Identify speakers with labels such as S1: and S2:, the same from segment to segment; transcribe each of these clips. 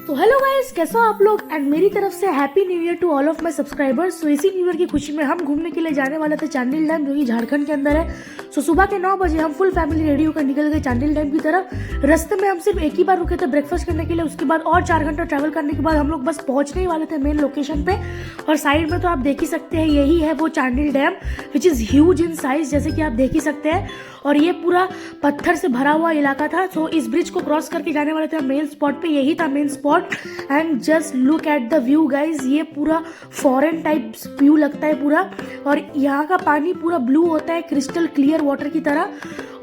S1: तो hello guys, कैसे हो आप लोग। एंड मेरी तरफ से happy new year to all of my subscribers. So इसी न्यू ईयर की खुशी में हम घूमने के लिए जाने वाले थे चांडिल डैम, जो कि झारखंड के अंदर है। सो सुबह के 9 बजे हम फुल फैमिली रेडी होकर निकल गए चांडिल डैम की तरफ। रास्ते में हम सिर्फ एक ही बार रुके थे ब्रेकफास्ट करने के लिए। उसके बाद और 4 घंटा ट्रैवल करने के बाद हम लोग बस पहुंचने ही वाले थे मेन लोकेशन पे। और साइड में तो आप देख ही सकते हैं, यही है वो Chandil dam which is huge in size, जैसे कि आप देख ही सकते हैं। और ये पूरा पत्थर से भरा हुआ इलाका था। सो इस ब्रिज को क्रॉस करके जाने वाले थे मेन स्पॉट पे, यही था main spot. And just look at the view guys, ये पूरा फॉरेन टाइप व्यू लगता है पूरा। और यहाँ का पानी पूरा ब्लू होता है, क्रिस्टल क्लियर वाटर की तरह।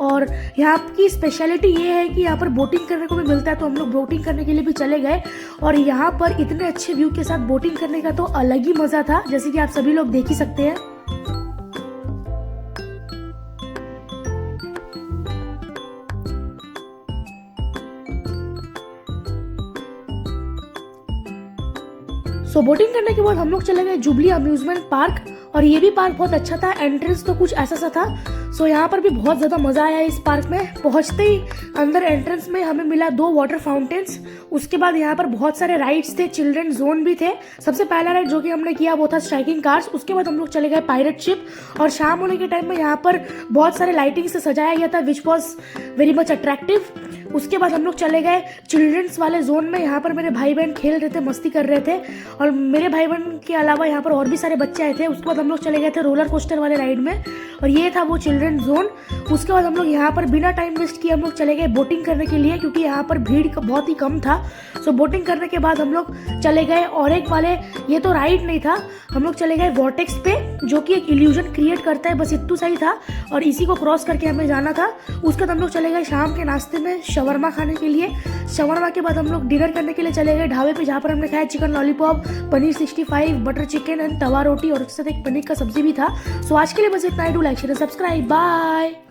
S1: और यहाँ की स्पेशलिटी ये है कि यहाँ पर बोटिंग करने को भी मिलता है, तो हम लोग बोटिंग करने के लिए भी चले गए। और यहाँ पर इतने अच्छे व्यू के साथ बोटिंग करने का तो अलग ही मज़ा था, जैसे कि आप सभी लोग देख ही सकते हैं। सो बोटिंग करने के बाद हम लोग चले गए जुबली अम्यूजमेंट पार्क। और ये भी पार्क बहुत अच्छा था। एंट्रेंस तो कुछ ऐसा सा था। सो यहाँ पर भी बहुत ज़्यादा मज़ा आया इस पार्क में। पहुँचते ही अंदर एंट्रेंस में हमें मिला 2 वाटर फाउंटेन्स। उसके बाद यहाँ पर बहुत सारे राइड्स थे, चिल्ड्रन जोन भी थे। सबसे पहला राइड जो कि हमने किया वो था स्ट्राइकिंग कार्स। उसके बाद हम लोग चले गए पायरेट शिप। और शाम होने के टाइम में यहाँ पर बहुत सारे लाइटिंग से सजाया गया था, which was very much attractive. उसके बाद हम लोग चले गए चिल्ड्रंस वाले जोन में। यहाँ पर मेरे भाई बहन खेल रहे थे, मस्ती कर रहे थे। और मेरे भाई बहन के अलावा यहाँ पर और भी सारे बच्चे आए थे। उसके बाद हम लोग चले गए थे रोलर कोस्टर वाले राइड में, और ये था वो चिल्ड्रन जोन। उसके बाद हम लोग यहाँ पर बिना टाइम वेस्ट किए हम लोग चले गए बोटिंग करने के लिए, क्योंकि यहाँ पर भीड़ बहुत ही कम था। सो बोटिंग करने के बाद हम लोग चले गए और एक वाले, ये तो राइड नहीं था, हम लोग चले गए वॉर्टेक्स पे, जो कि एक इल्यूजन क्रिएट करता है, बस इतना सही था। और इसी को क्रॉस करके हमें जाना था। उसके बाद हम लोग चले गए शाम के नाश्ते में शवरमा खाने के लिए। शवरमा के बाद हम लोग डिनर करने के लिए चले गए ढाबे पे, जहाँ पर हमने खाया chicken lollipop, paneer 65, butter chicken and तवा रोटी, और उसके साथ एक पनीर का सब्जी भी था। सो आज के लिए बस इतना ही। Do like share subscribe, bye.